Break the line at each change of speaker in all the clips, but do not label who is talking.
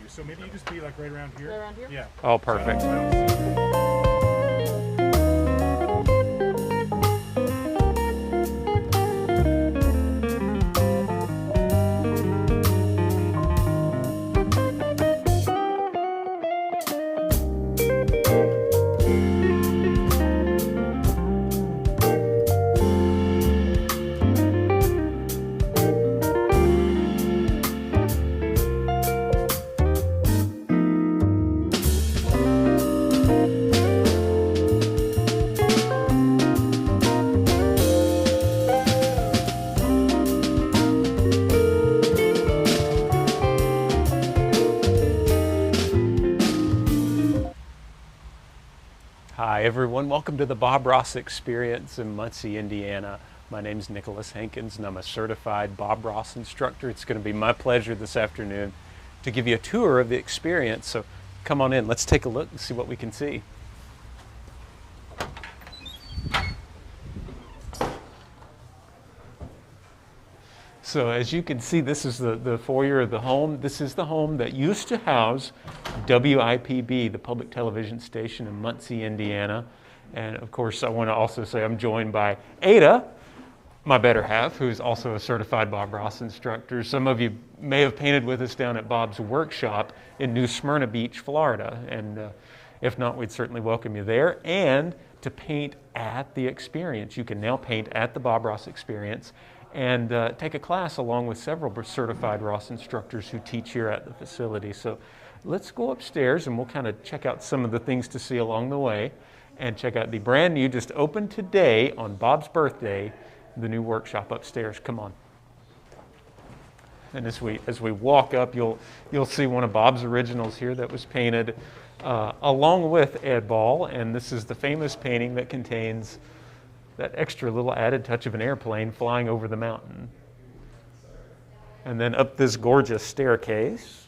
you. So maybe you just be like right around here.
Right around here?
Yeah.
Oh, perfect. Hi everyone, welcome to the Bob Ross Experience in Muncie, Indiana. My name is Nicholas Hankins and I'm a certified Bob Ross instructor. It's going to be my pleasure this afternoon to give you a tour of the experience. So come on in, let's take a look and see what we can see. So as you can see, this is the foyer of the home. This is the home that used to house WIPB, the public television station in Muncie, Indiana. And of course, I want to also say I'm joined by Ada, my better half, who's also a certified Bob Ross instructor. Some of you may have painted with us down at Bob's workshop in New Smyrna Beach, Florida. And if not, we'd certainly welcome you there. And to paint at the experience. You can now paint at the Bob Ross Experience and take a class along with several certified Ross instructors who teach here at the facility. So let's go upstairs and we'll kind of check out some of the things to see along the way and check out the brand new, just opened today on Bob's birthday, the new workshop upstairs. Come on. And as we walk up, you'll see one of Bob's originals here that was painted along with Ed Ball, and this is the famous painting that contains that extra little added touch of an airplane flying over the mountain. And then up this gorgeous staircase.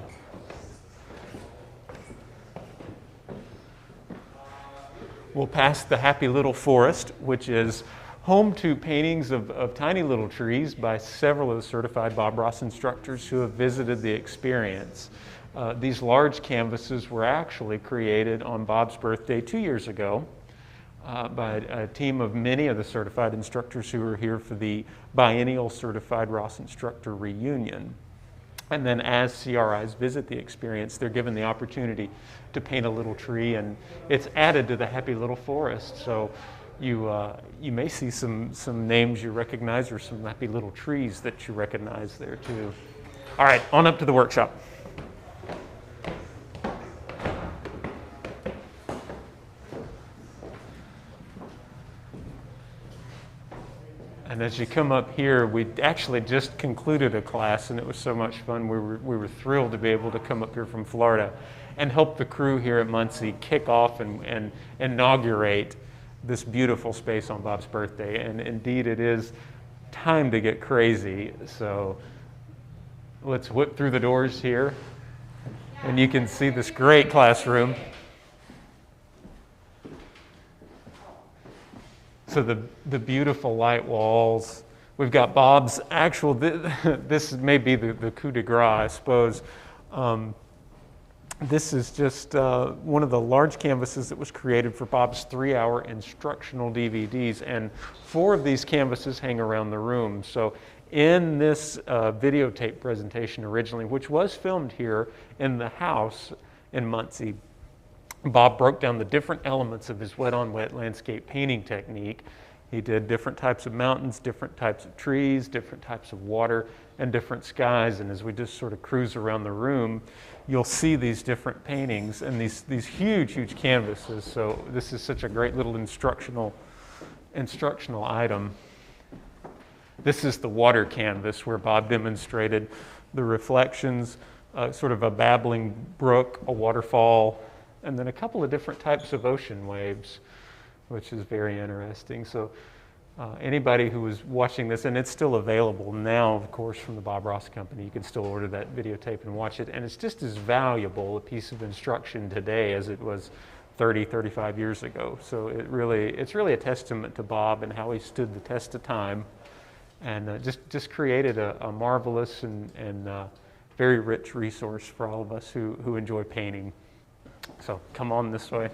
We'll pass the Happy Little Forest, which is home to paintings of tiny little trees by several of the certified Bob Ross instructors who have visited the experience. These large canvases were actually created on Bob's birthday 2 years ago. By a team of many of the certified instructors who were here for the biennial Certified Ross Instructor Reunion. And then as CRIs visit the experience, they're given the opportunity to paint a little tree, and it's added to the Happy Little Forest. So you may see some names you recognize or some happy little trees that you recognize there too. All right, on up to the workshop. And as you come up here, we actually just concluded a class, and it was so much fun. We were thrilled to be able to come up here from Florida and help the crew here at Muncie kick off and inaugurate this beautiful space on Bob's birthday. And indeed, it is time to get crazy. So let's whip through the doors here, and you can see this great classroom. So the beautiful light walls. We've got Bob's actual, this may be the coup de grace, I suppose. This is just one of the large canvases that was created for Bob's 3-hour instructional DVDs, and 4 of these canvases hang around the room. So in this videotape presentation originally, which was filmed here in the house in Muncie, Bob broke down the different elements of his wet-on-wet landscape painting technique. He did different types of mountains, different types of trees, different types of water, and different skies. And as we just sort of cruise around the room, you'll see these different paintings and these huge, huge canvases. So this is such a great little instructional item. This is the water canvas where Bob demonstrated the reflections, sort of a babbling brook, a waterfall, and then a couple of different types of ocean waves, which is very interesting. So anybody who was watching this, and it's still available now, of course, from the Bob Ross Company, you can still order that videotape and watch it. And it's just as valuable a piece of instruction today as it was 30, 35 years ago. So it's really a testament to Bob and how he stood the test of time, and just created a marvelous and very rich resource for all of us who enjoy painting. So come on this way.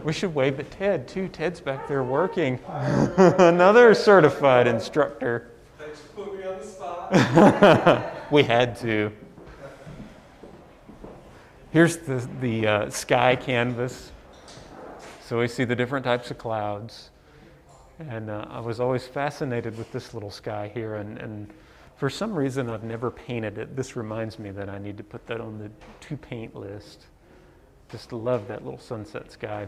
We should wave at Ted too. Ted's back there working. Another certified instructor.
Thanks for putting me on the spot.
We had to. Here's the sky canvas. So we see the different types of clouds. And I was always fascinated with this little sky here. And for some reason, I've never painted it. This reminds me that I need to put that on the to paint list. Just love that little sunset sky.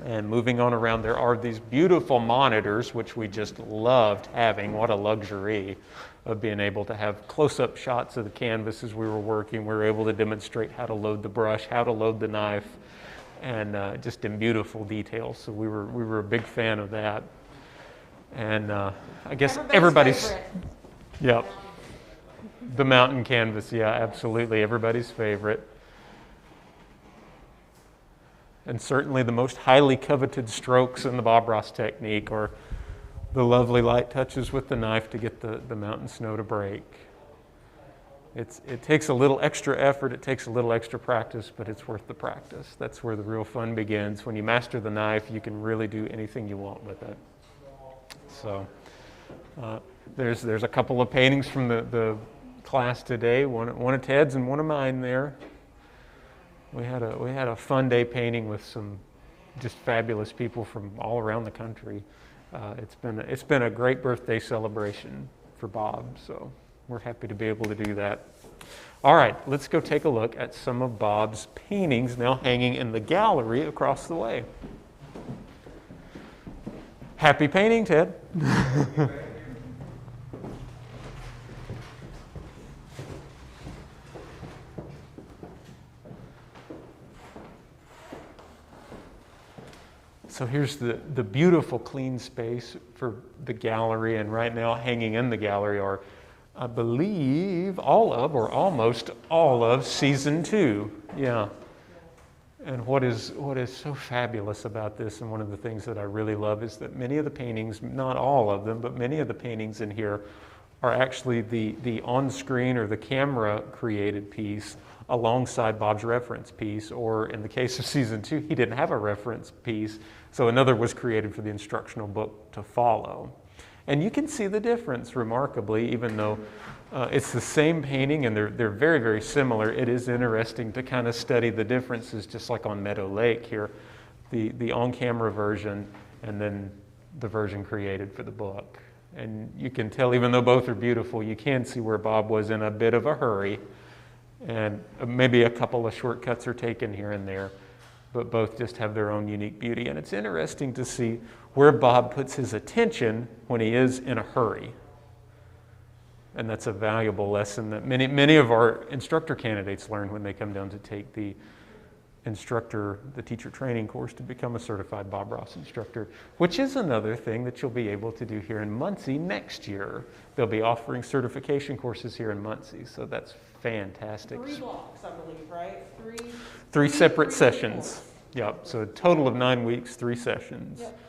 And moving on around, there are these beautiful monitors, which we just loved having. What a luxury of being able to have close-up shots of the canvas as we were working. We were able to demonstrate how to load the brush, how to load the knife, and just in beautiful detail. So we were a big fan of that. And I guess everybody's
favorite.
Yep. The mountain canvas, yeah, absolutely. Everybody's favorite. And certainly the most highly coveted strokes in the Bob Ross technique are the lovely light touches with the knife to get the mountain snow to break. It takes a little extra effort, it takes a little extra practice, but it's worth the practice. That's where the real fun begins. When you master the knife, you can really do anything you want with it. So there's a couple of paintings from the class today, one of Ted's and one of mine there. We had a fun day painting with some just fabulous people from all around the country. It's been a great birthday celebration for Bob, so we're happy to be able to do that. All right, let's go take a look at some of Bob's paintings now hanging in the gallery across the way. Happy painting, Ted. So here's the beautiful clean space for the gallery, and right now hanging in the gallery are, I believe, all of, or almost all of, season 2. Yeah. And what is so fabulous about this, and one of the things that I really love, is that many of the paintings, not all of them, but many of the paintings in here are actually the on-screen or the camera created piece alongside Bob's reference piece, or in the case of season 2, he didn't have a reference piece, so another was created for the instructional book to follow. And you can see the difference remarkably, even though it's the same painting and they're very, very similar. It is interesting to kind of study the differences, just like on Meadow Lake here, the on-camera version and then the version created for the book. And you can tell, even though both are beautiful, you can see where Bob was in a bit of a hurry, and maybe a couple of shortcuts are taken here and there, but both just have their own unique beauty. And it's interesting to see where Bob puts his attention when he is in a hurry. And that's a valuable lesson that many of our instructor candidates learn when they come down to take the teacher training course to become a certified Bob Ross instructor, which is another thing that you'll be able to do here in Muncie next year. They'll be offering certification courses here in Muncie, so that's fantastic.
3 blocks, I believe, right?
Three separate sessions. Yep, so a total of 9 weeks, 3 sessions.
Yep.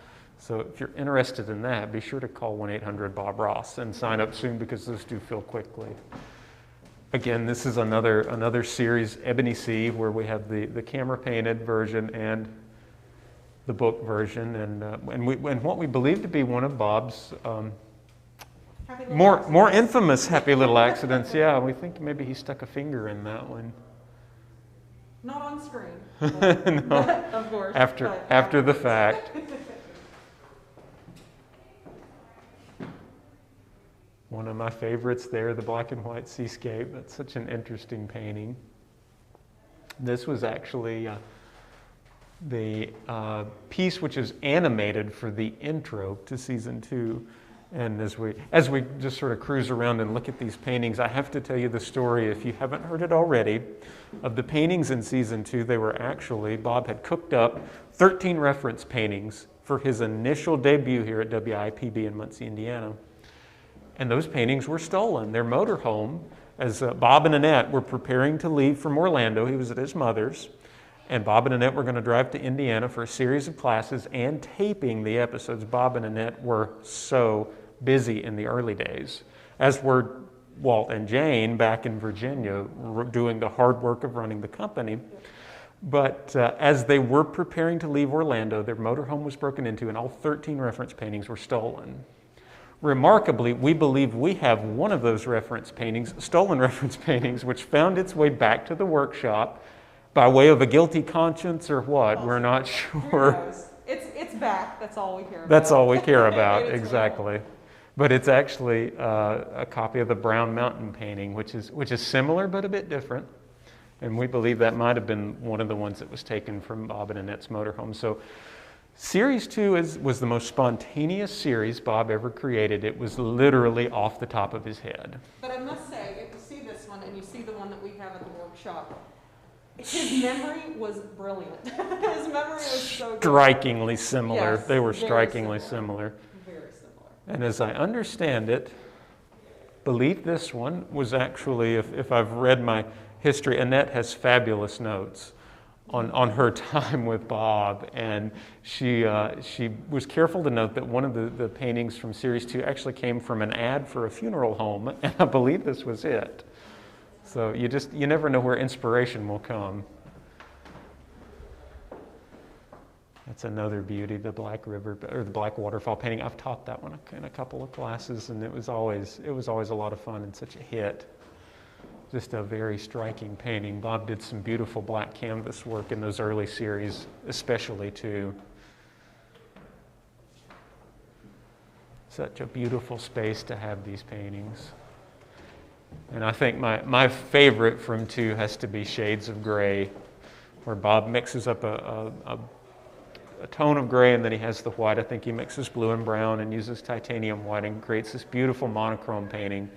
So if you're interested in that, be sure to call 1-800-BOB-ROSS and sign up soon, because those do fill quickly. Again, this is another series, Ebony Sea, where we have the camera painted version and the book version, and what we believe to be one of Bob's more infamous happy little accidents. Yeah, we think maybe he stuck a finger in that one.
Not on screen.
No,
Of course.
after the fact. One of my favorites there, the black and white seascape. That's such an interesting painting. This was actually the piece which is animated for the intro to season 2. And as we just sort of cruise around and look at these paintings, I have to tell you the story, if you haven't heard it already, of the paintings in season 2. They were actually, Bob had cooked up 13 reference paintings for his initial debut here at WIPB in Muncie, Indiana. And those paintings were stolen. Their motorhome, as Bob and Annette were preparing to leave from Orlando, he was at his mother's, and Bob and Annette were going to drive to Indiana for a series of classes and taping the episodes. Bob and Annette were so busy in the early days, as were Walt and Jane back in Virginia doing the hard work of running the company. But as they were preparing to leave Orlando, their motorhome was broken into and all 13 reference paintings were stolen. Remarkably, we believe we have one of those reference paintings, stolen reference paintings, which found its way back to the workshop by way of a guilty conscience or what, we're not
Who
sure.
knows? It's back. That's all we care about.
That's all we care about,
It's
exactly. But it's actually a copy of the Brown Mountain painting, which is similar but a bit different. And we believe that might have been one of the ones that was taken from Bob and Annette's motorhome. So Series 2 was the most spontaneous series Bob ever created. It was literally off the top of his head.
But I must say, if you see this one and you see the one that we have at the workshop, his memory was brilliant. His memory was so good.
Strikingly similar.
Yes,
They were
very
strikingly similar.
Very similar.
And as I understand it, believe this one was actually, if I've read my history, Annette has fabulous notes on her time with Bob, and she was careful to note that one of the paintings from Series 2 actually came from an ad for a funeral home, and I believe this was it. So you never know where inspiration will come. That's another beauty, the Black River or the Black Waterfall painting. I've taught that one in a couple of classes, and it was always a lot of fun and such a hit. Just a very striking painting. Bob did some beautiful black canvas work in those early series, especially too. Such a beautiful space to have these paintings. And I think my favorite from 2 has to be Shades of Gray, where Bob mixes up a tone of gray and then he has the white. I think he mixes blue and brown and uses titanium white and creates this beautiful monochrome painting.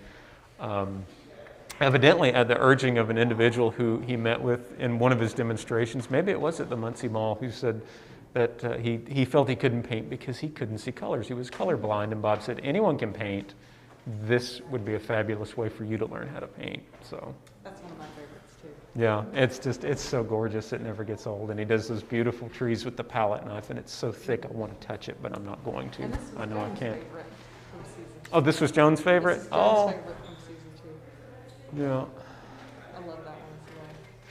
Evidently at the urging of an individual who he met with in one of his demonstrations, maybe it was at the Muncie Mall, who said that he felt he couldn't paint because he couldn't see colors. He was colorblind, and Bob said, anyone can paint. This would be a fabulous way for you to learn how to paint. So
That's one of my favorites too.
yeah, it's so gorgeous, it never gets old. And he does those beautiful trees with the palette knife, and it's so thick I want to touch it, but I'm not going to.
And this was
I know
Joan's
I can't.
favorite from season 2.
Oh, this was Joan's favorite?
This is Joan's
Oh,
favorite from season 2.
yeah.
I love that one as well.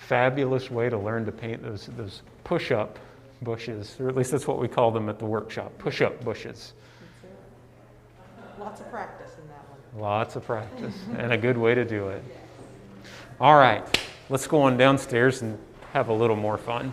Fabulous way to learn to paint those push-up bushes, or at least that's what we call them at the workshop, push-up bushes.
That's it. Lots of practice in that one.
Lots of practice, and a good way to do it. All right, let's go on downstairs and have a little more fun.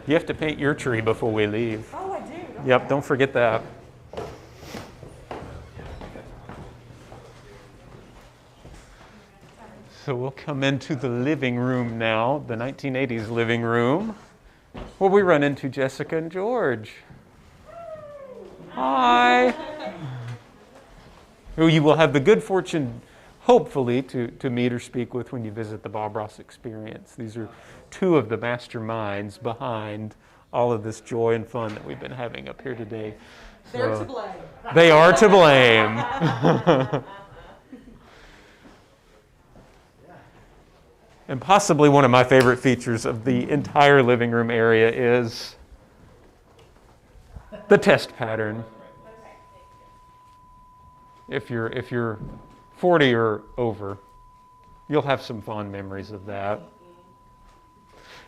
You have to paint your tree before we leave.
Oh, I do.
Yep, don't forget that. So we'll come into the living room now, the 1980s living room, where we run into Jessica and George. Hi. Who you will have the good fortune, hopefully, to meet or speak with when you visit the Bob Ross Experience. These are 2 of the masterminds behind all of this joy and fun that we've been having up here today.
They're to blame.
They are to blame. And possibly one of my favorite features of the entire living room area is the test pattern. If you're 40 or over, you'll have some fond memories of that.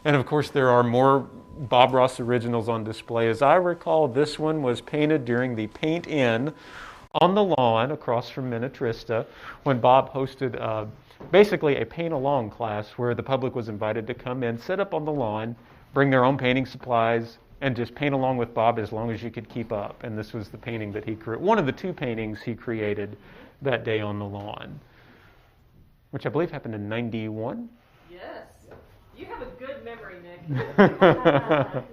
And of course, there are more Bob Ross originals on display. As I recall, this one was painted during the Paint In on the lawn across from Minnetrista when Bob hosted basically a paint-along class where the public was invited to come in, sit up on the lawn, bring their own painting supplies, and just paint along with Bob as long as you could keep up. And this was the painting that he created, one of the 2 paintings he created that day on the lawn, which I believe happened in 91.
Yes. You have a good memory, Nick.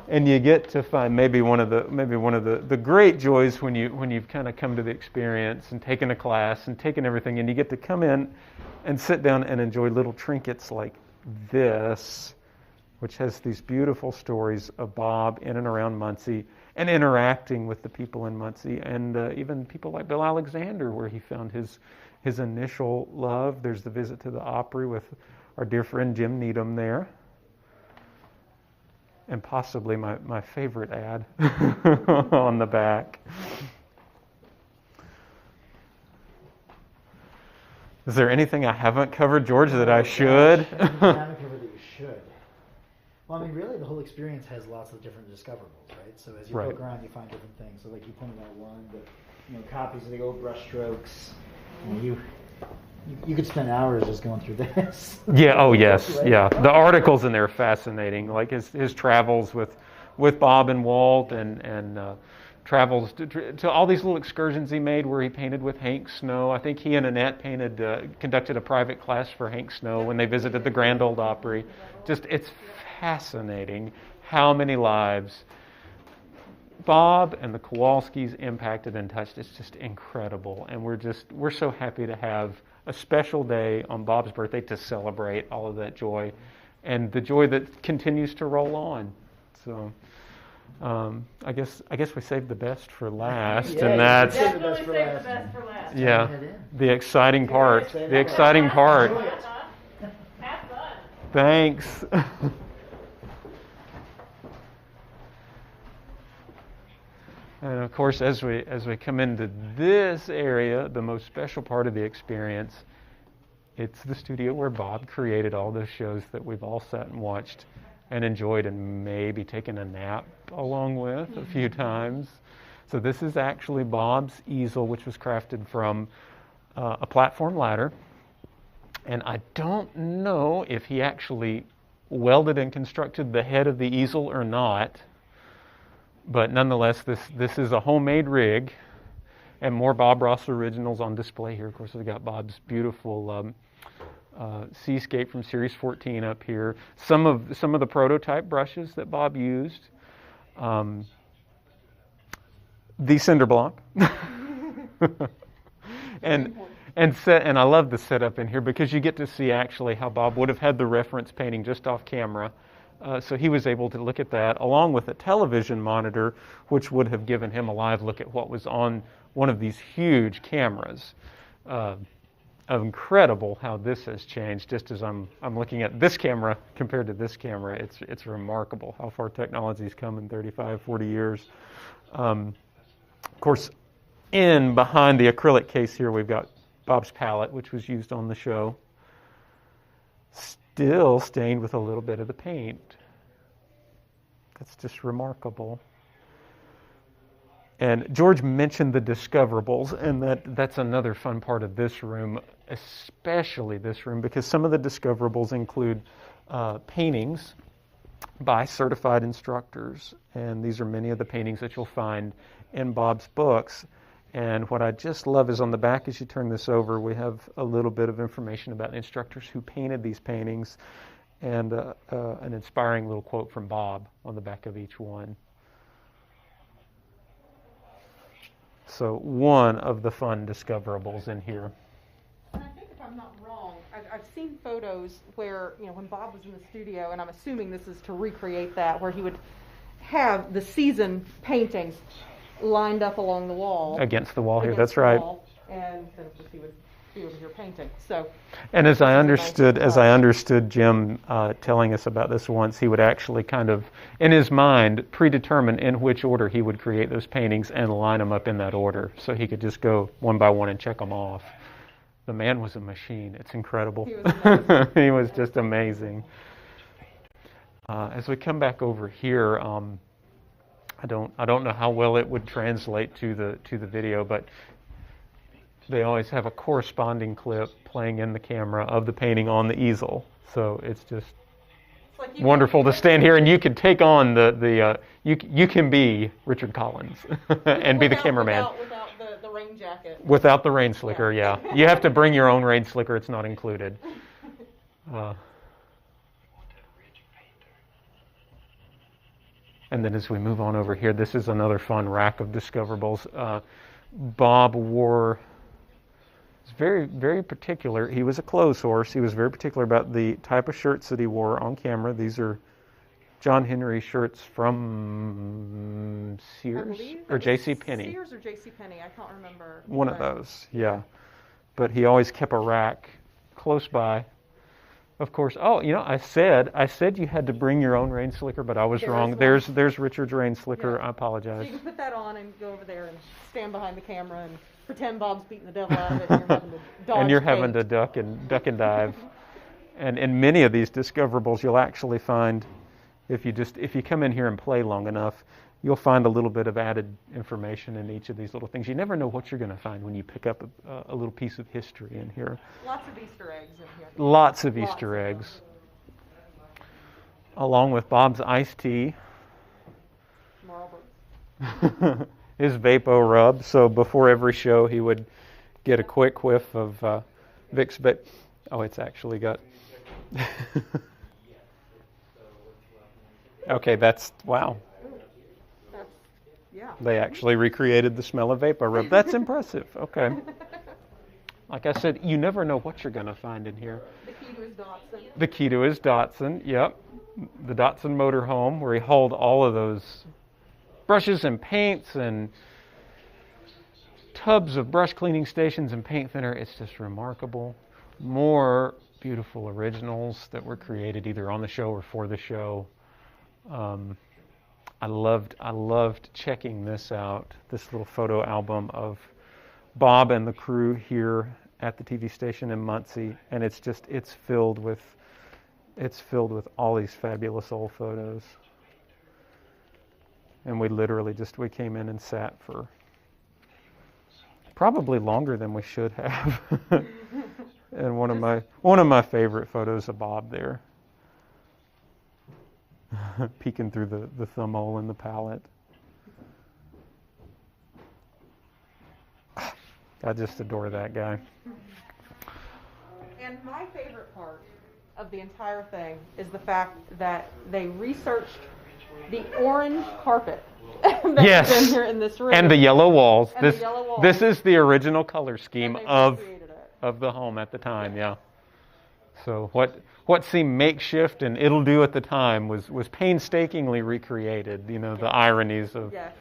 And you get to find maybe one of the great joys when you've kind of come to the experience and taken a class and taken everything, and you get to come in and sit down and enjoy little trinkets like this, which has these beautiful stories of Bob in and around Muncie and interacting with the people in Muncie, and even people like Bill Alexander, where he found his initial love. There's the visit to the Opry with our dear friend Jim Needham there. And possibly my favorite ad on the back. Is there anything I haven't covered, George, that I should?
You haven't covered that you should. Well, I mean, really, the whole experience has lots of different discoverables, right? So as you poke around, you find different things. So like you pointed out one, the copies of the old brush strokes. You could spend hours just going through this.
Yeah. Oh, yes. Yeah. The articles in there are fascinating. Like his travels with Bob and Walt, and travels to all these little excursions he made where he painted with Hank Snow. I think he and Annette conducted a private class for Hank Snow when they visited the Grand Ole Opry. It's fascinating how many lives Bob and the Kowalskis impacted and touched. It's just incredible, and we're so happy to have a special day on Bob's birthday to celebrate all of that joy, and the joy that continues to roll on. So, I guess we saved the best for last, and that's
Definitely save the best for last.
the exciting part. The exciting part.
Have fun.
Thanks. And of course, as we come into this area, the most special part of the experience, it's the studio where Bob created all those shows that we've all sat and watched and enjoyed and maybe taken a nap along with a few times. So this is actually Bob's easel, which was crafted from a platform ladder. And I don't know if he actually welded and constructed the head of the easel or not. But nonetheless, this is a homemade rig, and more Bob Ross originals on display here. Of course, we've got Bob's beautiful Seascape from Series 14 up here. Some of the prototype brushes that Bob used. The cinder block. and I love the setup in here because you get to see actually how Bob would have had the reference painting just off camera. So he was able to look at that along with a television monitor, which would have given him a live look at what was on one of these huge cameras. Incredible how this has changed. Just as I'm looking at this camera compared to this camera, it's remarkable how far technology's come in 35, 40 years. Of course, behind the acrylic case here, we've got Bob's palette, which was used on the show. Still stained with a little bit of the paint. That's just remarkable. And George mentioned the discoverables, and that's another fun part of this room, especially this room, because some of the discoverables include paintings by certified instructors, and these are many of the paintings that you'll find in Bob's books. And what I just love is on the back, as you turn this over, we have a little bit of information about instructors who painted these paintings, and an inspiring little quote from Bob on the back of each one. So one of the fun discoverables in here.
And I think if I'm not wrong, I've seen photos where, when Bob was in the studio, and I'm assuming this is to recreate that, where he would have the season paintings lined up along the wall.
Against the wall here, that's right.
And then of course he would be over here painting. So.
And as I understood Jim telling us about this once, he would actually kind of, in his mind, predetermine in which order he would create those paintings and line them up in that order, so he could just go one by one and check them off. The man was a machine. It's incredible. He was amazing. He was just amazing. As we come back over here, I don't know how well it would translate to the video, but they always have a corresponding clip playing in the camera of the painting on the easel. So it's just like wonderful to stand here and you can take on you can be Richard Collins and be the cameraman.
Without the rain jacket.
Without the rain slicker, yeah. You have to bring your own rain slicker. It's not included. And then as we move on over here, this is another fun rack of discoverables. Bob was very, very particular. He was a clothes horse. He was very particular about the type of shirts that he wore on camera. These are John Henry shirts from
I
Sears
believe
or
it was
J.C. Penney.
Sears or J.C. Penney, I can't remember.
One of
Right.
those, yeah. But he always kept a rack close by. Of course. Oh, I said you had to bring your own rain slicker, but I was
There
wrong.
is one.
There's Richard's rain slicker.
Yeah.
I
So
apologize.
you can put that on and go over there and stand behind the camera and pretend Bob's beating the devil out of it, and you're having to dodge
And you're
the
having to
paint.
duck and dive. And in many of these discoverables, you'll actually find, if you come in here and play long enough, you'll find a little bit of added information in each of these little things. You never know what you're going to find when you pick up a little piece of history in here.
Lots of Easter eggs in here.
Lots of
Lots
Easter
of them.
eggs. Along with Bob's iced tea,
Marlboro.
his Vapo rub. So before every show, he would get a quick whiff of Vicks Vape. Oh, it's actually got. Okay, wow.
That's, yeah.
They actually recreated the smell of Vapo rub. That's impressive. Okay. Like I said, you never know what you're going to find in here.
The key to his Datsun.
The key to his Datsun, yep. The Datsun motorhome, where he hauled all of those brushes and paints and tubs of brush cleaning stations and paint thinner. It's just remarkable. More beautiful originals that were created either on the show or for the show. I loved checking this out, this little photo album of Bob and the crew here at the TV station in Muncie, and it's filled with all these fabulous old photos. And we came in and sat for probably longer than we should have. And one of my favorite photos of Bob there, peeking through the thumb hole in the palette. I just adore that guy.
And my favorite part of the entire thing is the fact that they researched the orange carpet that's
Yes.
been here in this room.
And the yellow walls.
And the yellow walls.
This is the original color scheme
And they
of
recreated it.
the home at the time, yeah. So what seemed makeshift and it'll do at the time was painstakingly recreated. The ironies of
Yes.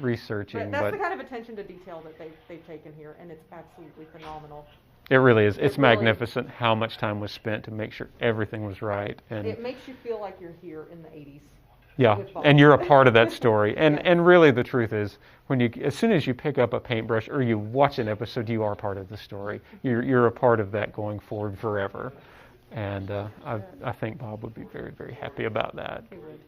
researching,
But that's
but
the kind of attention to detail that they've taken here, and it's absolutely phenomenal.
it really is. It's
It really-
magnificent how much time was spent to make sure everything was right. And
It makes you feel like you're here in the 80s.
yeah,
with Bob.
and you're a part of that story. And
Yes.
and really the truth is, as soon as you pick up a paintbrush or you watch an episode, you are part of the story. You're a part of that going forward forever. And I think Bob would be very, very happy about that.
He would.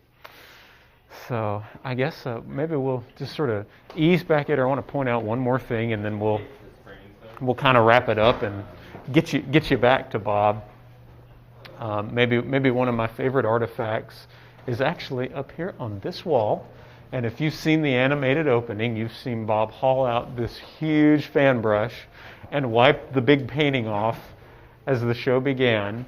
So I guess maybe we'll just sort of ease back in. I want to point out one more thing, and then we'll kind of wrap it up and get you back to Bob. Maybe one of my favorite artifacts is actually up here on this wall. And if you've seen the animated opening, you've seen Bob haul out this huge fan brush and wipe the big painting off as the show began.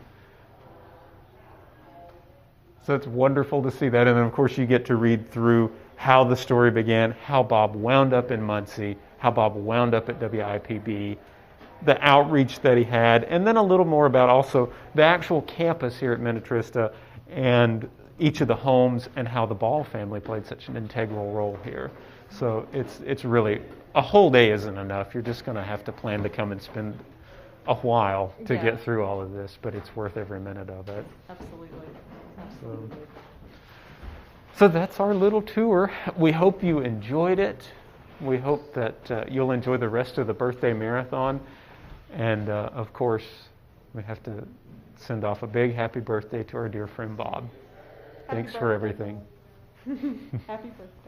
So it's wonderful to see that. And then, of course, you get to read through how the story began, how Bob wound up in Muncie, how Bob wound up at WIPB, the outreach that he had, and then a little more about also the actual campus here at Minnetrista and each of the homes and how the Ball family played such an integral role here. So it's really, a whole day isn't enough. You're just going to have to plan to come and spend a while to
Yeah.
get through all of this, but it's worth every minute of it.
Absolutely.
So that's our little tour. We hope you enjoyed it. We hope that you'll enjoy the rest of the birthday marathon. And of course, we have to send off a big happy birthday to our dear friend Bob. Thanks for
birthday.
everything.
Happy birthday.